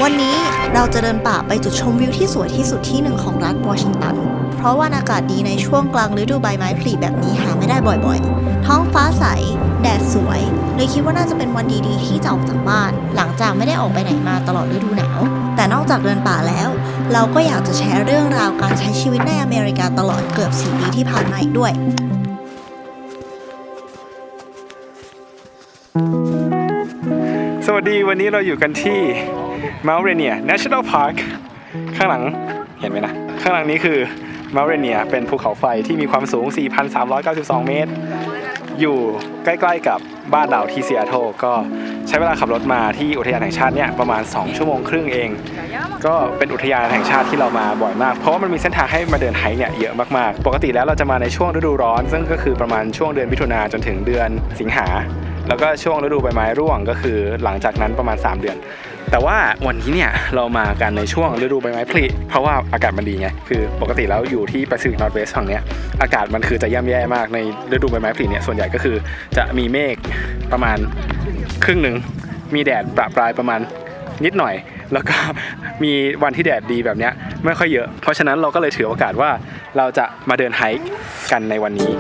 วันนี้เราจะเดินป่าไปจุดชมวิวที่สวยที่สุดที่หนึ่งของรัฐวอชิงตันเพราะว่าอากาศดีในช่วงกลางฤดูใบไม้ผลิแบบนี้หาไม่ได้บ่อยๆท้องฟ้าใสแดดสวยเลยคิดว่าน่าจะเป็นวันดีๆที่จะออกจากบ้านหลังจากไม่ได้ออกไปไหนมาตลอดฤดูหนาวแต่นอกจากเดินป่าแล้วเราก็อยากจะแชร์เรื่องราวการใช้ชีวิตในอเมริกาตลอดเกือบ4 ปีที่ผ่านมาอีกด้วยสวัสดีวันนี้เราอยู่กันที่ Mount Rainier National Park ข้างหลังเห็นไหมนะข้างหลังนี้คือ Mount Rainier เป็นภูเขาไฟที่มีความสูง 4,392 เมตรอยู่ใกล้ๆกับบ้านเราที่ซีแอตเทิลก็ใช้เวลาขับรถมาที่อุทยานแห่งชาติเนี่ยประมาณ2 ชั่วโมงครึ่งเองก็เป็นอุทยานแห่งชาติที่เรามาบ่อยมากเพราะว่ามันมีเส้นทางให้มาเดินไฮค์เนี่ยเยอะมากๆปกติแล้วเราจะมาในช่วงฤดูร้อนซึ่งก็คือประมาณช่วงเดือนมิถุนายนจนถึงเดือนสิงหาแล้วก็ช่วงฤดูใบไม้ร่วงก็คือหลังจากนั้นประมาณ3 เดือนแต่ว่าวันนี้เนี่ยเรามากันในช่วงฤดูใบไม้ผลิเพราะว่าอากาศมันดีไงคือปกติแล้วอยู่ที่ Pacific Northwest ฝั่งเนี้ยอากาศมันคือจะย่ำแย่มากในฤดูใบไม้ผลิเนี่ยส่วนใหญ่ก็คือจะมีเมฆประมาณครึ่งหนึ่งมีแดดประปรายประมาณนิดหน่อยแล้วก็มีวันที่แดดดีแบบเนี้ยไม่ค่อยเยอะเพราะฉะนั้นเราก็เลยถือโอกาสว่าเราจะมาเดินไฮค์กันในวันนี้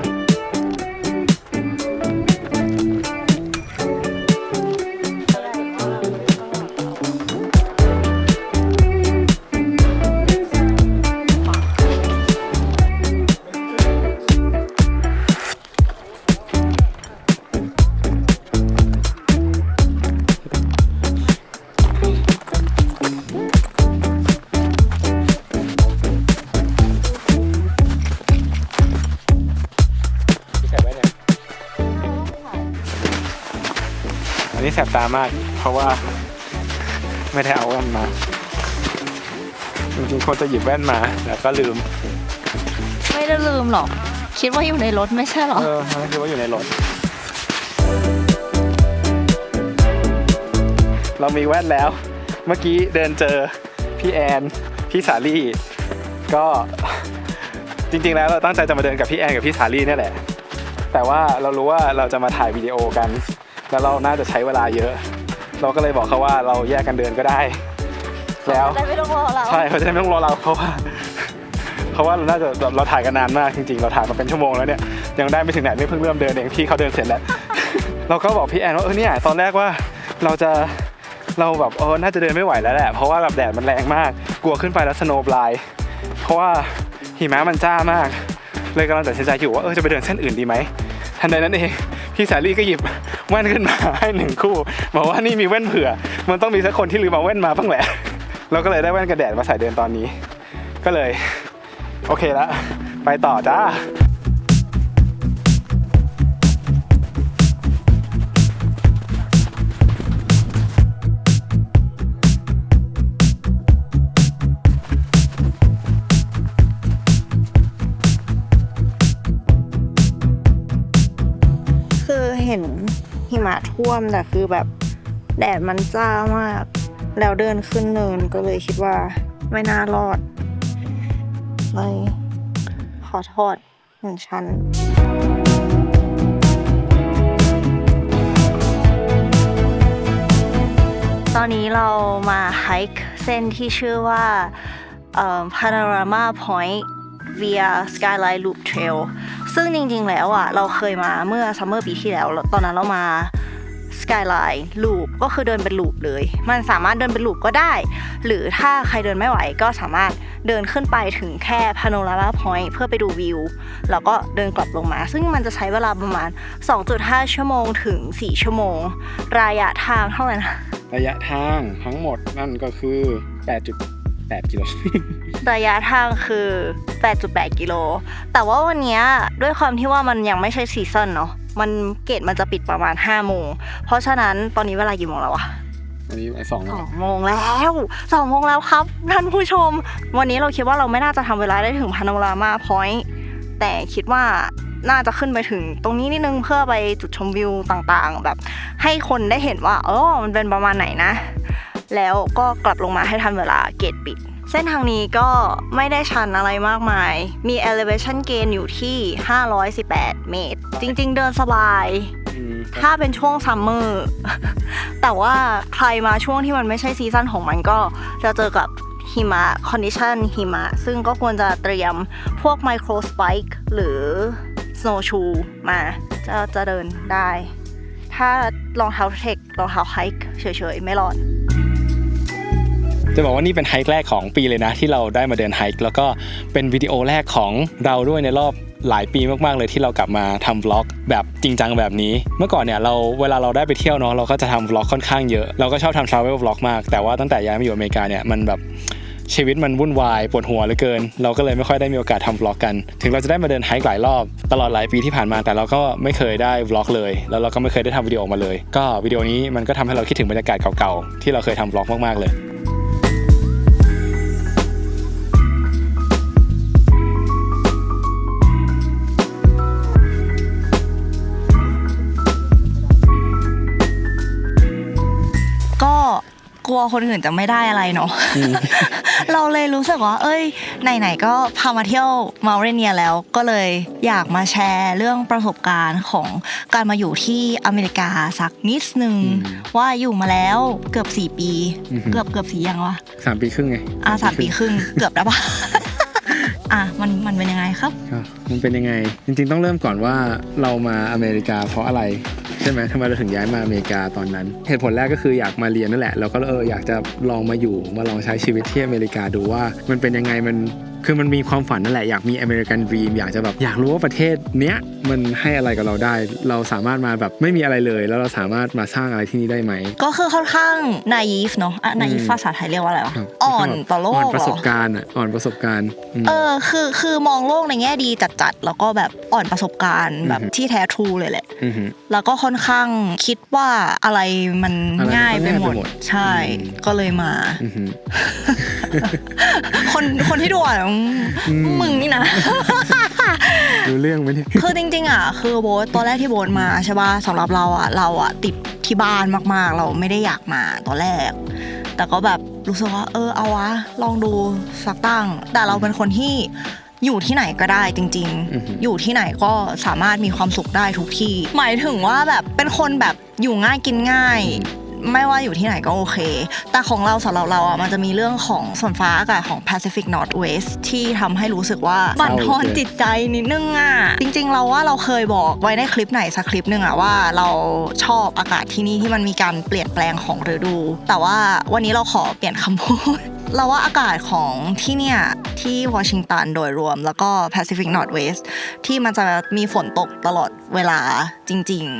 อันนี้แสบตามากเพราะว่าไม่ได้เอาแว่นมาจริงๆควรจะหยิบแว่นมาแต่ก็ลืมไม่ได้ลืมหรอกคิดว่าอยู่ในรถไม่ใช่หรอไม่คิดว่าอยู่ในรถเรามีแว่นแล้วเมื่อกี้เดินเจอพี่แอนพี่สาลี่ก็จริงๆแล้วเราตั้งใจจะมาเดินกับพี่แอนกับพี่สาลี่นี่แหละแต่ว่าเรารู้ว่าเราจะมาถ่ายวิดีโอกันแล้วเราน่าจะใช้เวลาเยอะเราก็เลยบอกเขาว่าเราแยกกันเดินก็ได้แล้วไม่ต้องรอเราใช่เขาจะไม่ต้องรอเราเพราะว่าเราน่าจะเราถ่ายกันนานมากจริงๆเราถ่ายมาเป็นชั่วโมงแล้วเนี่ยยังได้ไม่ถึงไหนนี่เพิ่งเริ่มเดินเองพี่เขาเดินเสร็จแล้ว เราก็บอกพี่แอนว่าเนี่ยตอนแรกว่าเราแบบน่าจะเดินไม่ไหวแล้วแหละเพราะว่าแบบแดดมันแรงมากกลัวขึ้นไปแล้วสโนว์บลายเพราะว่าหิมะมันจ้ามากเลยกำลังตัดสินใจอยู่ว่าจะไปเดินเส้นอื่นดีไหมทันใดนั้นเองพี่สาลี่ก็หยิบแว่นขึ้นมาให้1 คู่บอกว่านี่มีแว่นเผื่อมันต้องมีสักคนที่ลืมเอาแว่นมาบ้างแหละเราก็เลยได้แว่นกันแดดมาใส่เดินตอนนี้ก็เลยโอเคแล้วไปต่อจ้าเห็นหิมะท่วมแต่คือแบบแดดมันจ้ามากแล้วเดินขึ้นเนินก็เลยคิดว่าไม่น่ารอดเลยขอโทษ1 ชั้นตอนนี้เรามาไฮค์เส้นที่ชื่อว่าPanorama Point via Skyline Loop Trail ซึ่งจริงๆแล้วเราเคยมาเมื่อซัมเมอร์ปีที่แล้วตอนนั้นเรามา Skyline Loop ก็คือเดินเป็นลูปเลยมันสามารถเดินเป็นลูปก็ได้หรือถ้าใครเดินไม่ไหวก็สามารถเดินขึ้นไปถึงแค่ Panorama Point เพื่อไปดูวิวแล้วก็เดินกลับลงมาซึ่งมันจะใช้เวลาประมาณ 2.5 ชั่วโมงถึง4 ชั่วโมงระยะทางเท่าไหร่นะระยะทางทั้งหมดนั่นก็คือ8.8 กิโลระยะทางคือ 8.8 กิโลแต่ว่าวันนี้ด้วยความที่ว่ามันยังไม่ใช่ซีซั่นเนาะมันเกตมันจะปิดประมาณ 5 โมงเพราะฉะนั้นตอนนี้เวลากี่โมงแล้ววันนี้2 โมงแล้ว2 โมงแล้วครับท่านผู้ชมวันนี้เราคิดว่าเราไม่น่าจะทำเวลาได้ถึงPanorama Pointแต่คิดว่าน่าจะขึ้นไปถึงตรงนี้นิดนึงเพื่อไปจุดชมวิวต่างๆแบบให้คนได้เห็นว่ามันเป็นประมาณไหนนะแล้วก็กลับลงมาให้ทันเวลาเกตปิดเส้นทางนี้ก็ไม่ได้ชันอะไรมากมายมี elevation gain อยู่ที่518 เมตรจริงๆเดินสบาย ถ้าเป็นช่วงซัมเมอร์ แต่ว่าใครมาช่วงที่มันไม่ใช่ซีซั่นของมันก็จะเจอกับหิมะคอนดิชันหิมะซึ่งก็ควรจะเตรียมพวกไมโครสไปค์หรือสโนว์ชูมาจะเดินได้ ถ้ารองเท้าเทครองเท้าไฮค์เฉยๆไม่รอดจะบอกว่านี่เป็นไฮค์แรกของปีเลยนะที่เราได้มาเดินไฮค์แล้วก็เป็นวิดีโอแรกของเราด้วยในรอบหลายปีมากๆเลยที่เรากลับมาทำบล็อกแบบจริงจังแบบนี้เมื่อก่อนเนี่ยเวลาเราได้ไปเที่ยวเนาะเราก็จะทำบล็อกค่อนข้างเยอะเราก็ชอบทำ travel vlog มากแต่ว่าตั้งแต่ย้ายมาอยู่อเมริกาเนี่ยมันแบบชีวิตมันวุ่นวายปวดหัวเหลือเกินเราก็เลยไม่ค่อยได้มีโอกาสทำบล็อกกันถึงเราจะได้มาเดินไฮค์หลายรอบตลอดหลายปีที่ผ่านมาแต่เราก็ไม่เคยได้บล็อกเลยแล้วเราก็ไม่เคยได้ทำวิดีโอออกมาเลยก็วิดีโอนี้มันก็ทำให้เราคิดถึงบรรยากาศเก่าๆที่เราเคยทำบล็อกมากๆเลยกลัวคนอื่นจะไม่ได้อะไรเนาะ เราเลยรู้สึกว่าไหนๆก็พามาเที่ยวมาเรเนียแล้วก็เลยอยากมาแชร์เรื่องประสบการณ์ของการมาอยู่ที่อเมริกาสักนิดนึงว่าอยู่มาแล้วเกือบ4ปีเกือบ4ยังวะ3 ปีครึ่งไง3 ปีครึ่งเกือบได้ปะ มันเป็นยังไงครับมันเป็นยังไงจริงๆต้องเริ่มก่อนว่าเรามาอเมริกาเพราะอะไรใช่ไหมทำไมเราถึงย้ายมาอเมริกาตอนนั้นเหตุผลแรกก็คืออยากมาเรียนนั่นแหละเราก็อยากจะลองมาอยู่มาลองใช้ชีวิตที่อเมริกาดูว่ามันเป็นยังไงมันมีความฝันนั่นแหละอยากมีอเมริกันดรีมอยากรู้ว่าประเทศเนี้ยมันให้อะไรกับเราได้เราสามารถมาแบบไม่มีอะไรเลยแล้วเราสามารถมาสร้างอะไรที่นี่ได้ไหมก็คือค่อนข้าง naive เนาะnaive ภาษาไทยเรียกว่าอะไรวะอ่อนต่อโลกอ่อนประสบการณ์อ่อนประสบการณ์คือมองโลกในแง่ดีจัดๆแล้วก็แบบอ่อนประสบการณ์แบบที่แท้ทรูเลยแหละแล้วก็ค่อนข้างคิดว่าอะไรมันง่ายไปหมดใช่ก็เลยมาคนที่ดูอ่ะมึงนี่นะรู้เรื่องไหมเนี่ยคือจริงๆอ่ะคือโบ๊ทตอนแรกที่โบ๊ทมาใช่ป่ะสำหรับเราอ่ะติดที่บ้านมากๆเราไม่ได้อยากมาตอนแรกแต่ก็แบบรู้สึกว่าเอาวะลองดูสักตั้งแต่เราเป็นคนที่อยู่ที่ไหนก็ได้จริงๆอยู่ที่ไหนก็สามารถมีความสุขได้ทุกที่หมายถึงว่าแบบเป็นคนแบบอยู่ง่ายกินง่ายไม่ว่าอยู่ที่ไหนก็โอเคแต่ของเราสำหรับเราอ่ะมันจะมีเรื่องของฝนฟ้าอากาศของ Pacific Northwest ที่ทำให้รู้สึกว่าบั่นทอนจิตใจนิดนึงอ่ะจริงๆเราว่าเราเคยบอกไว้ในคลิปไหนสักคลิปนึงอ่ะว่าเราชอบอากาศที่นี่ที่มันมีการเปลี่ยนแปลงของฤดูแต่ว่าวันนี้เราขอเปลี่ยนคำพูด เราว่าอากาศของที่เนี่ยที่วอชิงตันโดยรวมแล้วก็ Pacific Northwest ที่มันจะมีฝนตกตลอดเวลาจริงๆ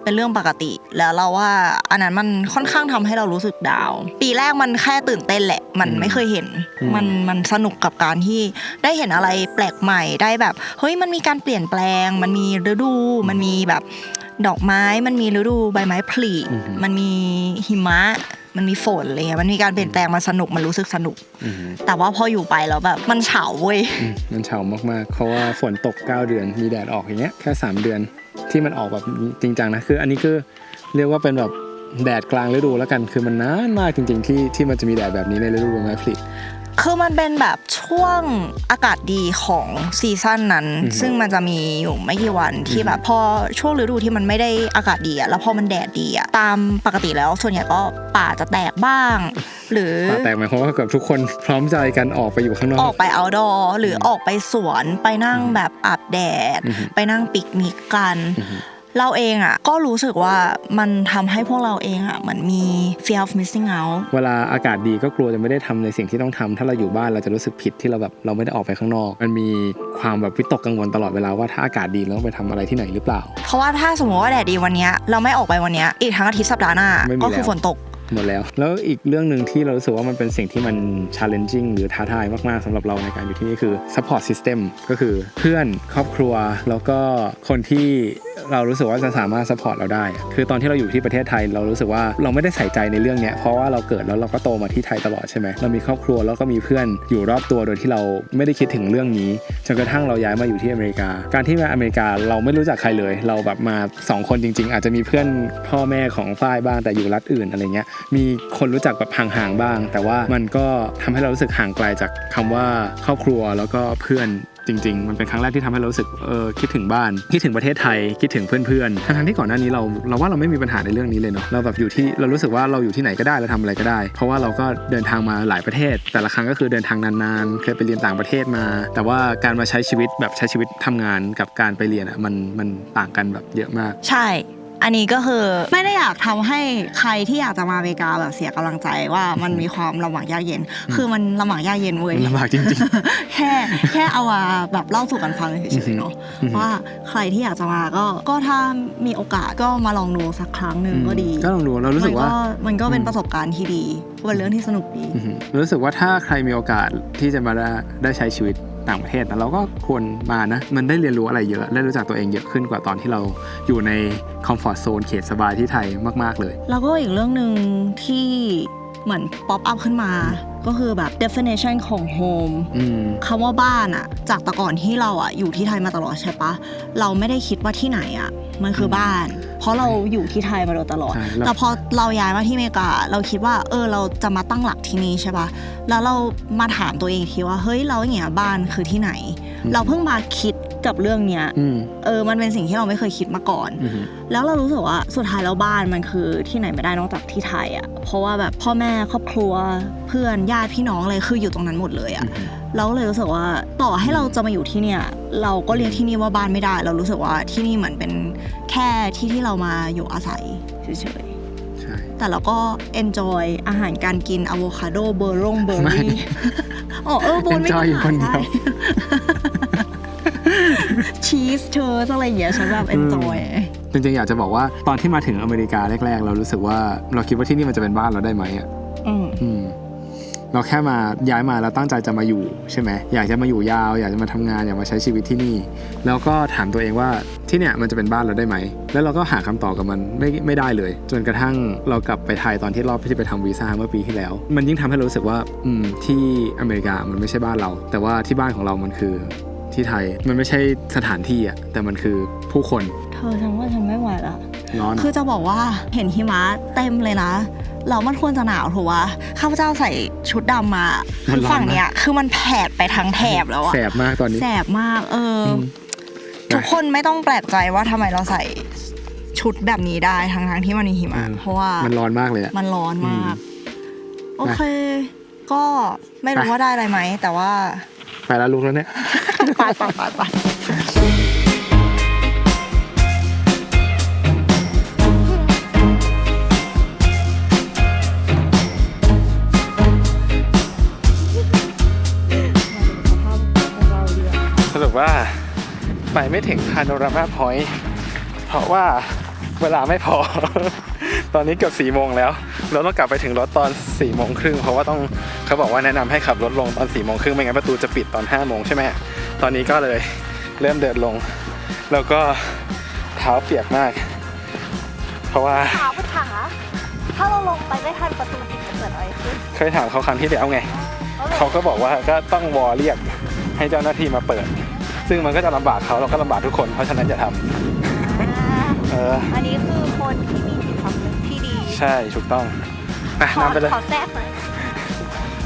เป็นเรื่องปกติแล้วเราว่าอันนั้นมันค่อนข้างทำให้เรารู้สึกดาวปีแรกมันแค่ตื่นเต้นแหละมันไม่เคยเห็นมันสนุกกับการที่ได้เห็นอะไรแปลกใหม่ได้แบบเฮ้ยมันมีการเปลี่ยนแปลงมันมีฤดูมันมีแบบดอกไม้มันมีฤดูใบไม้ผลิมันมีหิมะมันมีฝนอะไรเงี้ยมันมีการเปลี่ยนแปลงมันสนุกมันรู้สึกสนุกแต่ว่าพออยู่ไปแล้วแบบมันเฉาเว้ยมันเฉามากๆเพราะว่าฝนตก9 เดือนมีแดดออกอย่างเงี้ยแค่3 เดือนที่มันออกแบบจริงจังนะคืออันนี้คือเรียกว่าเป็นแบบแดดกลางฤดูแล้วกันคือมันนานมากจริงๆที่มันจะมีแดดแบบนี้ในฤดูใบไม้ผลิคือมันเป็นแบบช่วงอากาศดีของซีซั่นนั้นซึ่งมันจะมีอยู่ไม่กี่วันที่แบบพอช่วงฤดูที่มันไม่ได้อากาศดีอะแล้วพอมันแดดดีอะตามปกติแล้วส่วนใหญ่ก็ป่าจะแตกบ้างหรือป่าแตกหมายความว่าแบบทุกคนพร้อมใจกันออกไปอยู่ข้างนอกออกไปเอาท์ดอร์หรือออกไปสวนไปนั่งแบบอาบแดดไปนั่งปิกนิกกันเราเองอ่ะก็รู้สึกว่ามันทำให้พวกเราเองอ่ะเหมือนมี fear of missing out เวลาอากาศดีก็กลัวจะไม่ได้ทำในสิ่งที่ต้องทำถ้าเราอยู่บ้านเราจะรู้สึกผิดที่เราไม่ได้ออกไปข้างนอกมันมีความแบบวิตกกังวลตลอดเวลาว่าถ้าอากาศดีเราต้องไปทำอะไรที่ไหนหรือเปล่าเพราะว่าถ้าสมมติว่าแดดดีวันนี้เราไม่ออกไปวันนี้อีกทั้งอาทิตย์สัปดาห์หน้าก็คือฝนตกหมดแล้วอีกเรื่องนึงที่เรารู้สึกว่ามันเป็นสิ่งที่มัน challenging หรือท้าทายมากๆสำหรับเราในการอยู่ที่นี่คือ support system ก็คือเพื่อนครอบครัวแล้วก็คนที่เรารู้สึกว่าจะสามารถ support เราได้คือตอนที่เราอยู่ที่ประเทศไทยเรารู้สึกว่าเราไม่ได้ใส่ใจในเรื่องนี้เพราะว่าเราเกิดแล้วเราก็โตมาที่ไทยตลอดใช่ไหมเรามีครอบครัวแล้วก็มีเพื่อนอยู่รอบตัวโดยที่เราไม่ได้คิดถึงเรื่องนี้จนกระทั่งเราย้ายมาอยู่ที่อเมริกาการที่มาอเมริกาเราไม่รู้จักใครเลยเราแบบมา2 คนจริงๆอาจจะมีเพื่อนพ่อแม่ของฝ้ายบ้างแต่อยู่รัฐอื่นอะไรเงี้ยมีคนรู้จักแบบห่างๆบ้างแต่ว่ามันก็ทำให้เรารู้สึกห่างไกลจากคำว่าครอบครัวแล้วก็เพื่อน จริงๆมันเป็นครั้งแรกที่ทำให้เรารู้สึกคิดถึงบ้านคิดถึงประเทศไทยคิดถึงเพื่อนๆทั้งที่ก่อนหน้านี้เราว่าเราไม่มีปัญหาในเรื่องนี้เลยเนาะเราแบบอยู่ที่เรารู้สึกว่าเราอยู่ที่ไหนก็ได้เราทำอะไรก็ได้เพราะว่าเราก็เดินทางมาหลายประเทศแต่ละครั้งก็คือเดินทางนานๆเคยไปเรียนต่างประเทศมาแต่ว่าการมาใช้ชีวิตแบบใช้ชีวิตทำงานกับการไปเรียนมันต่างกันแบบเยอะมากใช่อันนี้ก็คือไม่ได้อยากทำให้ใครที่อยากจะมาอเมริกาแบบเสียกำลังใจว่ามันมีความลำบากยากเย็นคือมันลำบากยากเย็นเว้ยลำบากจริงๆ แค่เอามาแบบเล่าสู่กันฟังเฉยๆเนาะว่าใครที่อยากจะมาก็ถ้ามีโอกาสก็มาลองดูสักครั้งนึงก็ดีก็ลองดูเรารู้สึกว่ามันก็เป็นประสบการณ์ที่ดีเป็นเรื่องที่สนุกดีรู้สึกว่าถ้าใครมีโอกาสที่จะมาได้ใช้ชีวิตต่างประเทศนะเราก็ควรมานะมันได้เรียนรู้อะไรเยอะได้รู้จักตัวเองเยอะขึ้นกว่าตอนที่เราอยู่ในคอมฟอร์ทโซนเขตสบายที่ไทยมากๆเลยแล้วก็อีกเรื่องนึงที่เหมือนป๊อปอัพขึ้นมาก็คือแบบ definition ของ home คำว่าบ้านอะจากแต่ก่อนที่เราอะอยู่ที่ไทยมาตลอดใช่ปะเราไม่ได้คิดว่าที่ไหนอะมันคือบ้านเพราะเราอยู่ที่ไทยมาโดยตลอดแต่พอเราย้ายมาที่อเมริกาเราคิดว่าเราจะมาตั้งหลักที่นี่ใช่ปะแล้วเรามาถามตัวเองทีว่าเฮ้ยเราอย่างเงี้ยบ้านคือที่ไหนเราเพิ่งมาคิดกับเรื่องเนี้ยมันเป็นสิ่งที่เราไม่เคยคิดมาก่อนแล้วเรารู้สึกว่าสุดท้ายแล้วบ้านมันคือที่ไหนไม่ได้นอกจากที่ไทยอะเพราะว่าแบบพ่อแม่ครอบครัวเพื่อนญาติพี่น้องเลยคืออยู่ตรงนั้นหมดเลยอะเราเลยรู้สึกว่าต่อให้เราจะมาอยู่ที่เนี่ยเราก็เรียกที่นี่ว่าบ้านไม่ได้เรารู้สึกว่าที่นี่เหมือนเป็นแค่ที่เรามาอยู่อาศัยเฉยๆแต่เราก็ enjoy อาหารการกินอะโวคาโดเบอร์รี่บูนไม่กินใช่ชีสเธออะไรอย่างเงี้ยฉันแบบ enjoy จริงๆอยากจะบอกว่าตอนที่มาถึงอเมริกาแรกๆเรารู้สึกว่าเราคิดว่าที่นี่มันจะเป็นบ้านเราได้ไหมอ่ะเราแค่มาย้ายมาแล้วตั้งใจจะมาอยู่ใช่ไหมอยากจะมาอยู่ยาวอยากจะมาทำงานอยากมาใช้ชีวิตที่นี่แล้วก็ถามตัวเองว่าที่เนี่ยมันจะเป็นบ้านเราได้ไหมแล้วเราก็หาคำตอบกับมันไม่ได้เลยจนกระทั่งเรากลับไปไทยตอนที่รอบที่ไปทำวีซ่าเมื่อปีที่แล้วมันยิ่งทำให้รู้สึกว่าที่อเมริกามันไม่ใช่บ้านเราแต่ว่าที่บ้านของเรามันคือที่ไทยมันไม่ใช่สถานที่อ่ะแต่มันคือผู้คนเธอฉันว่าฉันไม่ไหวละร้อนคือจะบอกว่าเห็นหิมะเต็มเลยนะแล้วมันควรจะหนาวถูกปะข้าพเจ้าใส่ชุดดำมาคือฝั่งเนี้ยคือมันแผดไปทั้งแถบแล้วอะแสบมากตอนนี้แสบมากทุกคนไม่ต้องแปลกใจว่าทำไมเราใส่ชุดแบบนี้ได้ทั้งที่มันมีหิมะเพราะว่ามันร้อนมากเลยอะมันร้อนมากโอเคก็ไม่รู้ว่าได้อะไรไหมแต่ว่าไปแล้วลุกแล้วเนี่ยไปสรุปว่าไปไม่ถึงพาโนรามาพอยต์เพราะว่าเวลาไม่พอ ตอนนี้เกือบ4 โมงแล้วเราต้องกลับไปถึงรถตอน4 โมงครึ่งเพราะว่าเขาบอกว่าแนะนำให้ขับรถลงตอน4 โมงครึ่งไม่งั้นประตูจะปิดตอน5 โมงใช่ไหมตอนนี้ก็เลยเริ่มเดินลงแล้วก็เท้าเปียกมากเพราะว่าเท้าถ้าเราลงไปไม่ทันประตูปิดจะเกิดอะไรขึ้นเคยถามเขาครั้งที่แล้วไงเขาก็บอกว่าก็ต้องวอเรียกให้เจ้าหน้าที่มาเปิดซึ่งมันก็จะลำบากเขาเราก็ลำบากทุกคนเพราะฉะนั้นอย่าทำอันนี้คือคนที่มีจิตสำนึกที่ดีใช่ถูกต้องนำไปเลยขอแทรกหน่อย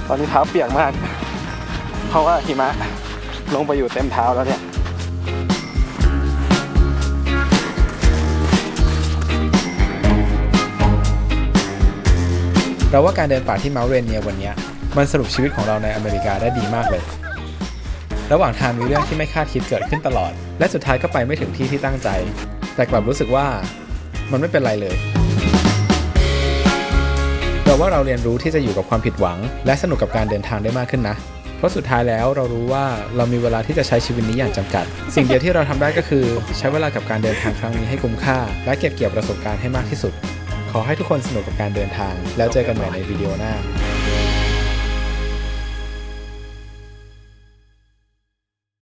ตอนนี้เท้าเปียกมากเพราะว่าหิมะลงไปอยู่เต็มเท้าแล้วเนี่ยเราว่าการเดินป่าที่เมาท์เรเนียวันนี้มันสรุปชีวิตของเราในอเมริกาได้ดีมากเลยระหว่างทางมีเรื่องที่ไม่คาดคิดเกิดขึ้นตลอดและสุดท้ายก็ไปไม่ถึงที่ตั้งใจแต่กลับรู้สึกว่ามันไม่เป็นไรเลยเราว่าเราเรียนรู้ที่จะอยู่กับความผิดหวังและสนุกกับการเดินทางได้มากขึ้นนะเพราะสุดท้ายแล้วเรารู้ว่าเรามีเวลาที่จะใช้ชีวิตนี้อย่างจำกัดสิ่งเดียวที่เราทำได้ก็คือใช้เวลากับการเดินทางครั้งนี้ให้คุ้มค่าและเก็บเกี่ยวประสบการณ์ให้มากที่สุดขอให้ทุกคนสนุกกับการเดินทางแล้วเจอกันใหม่ในวิดีโอหน้า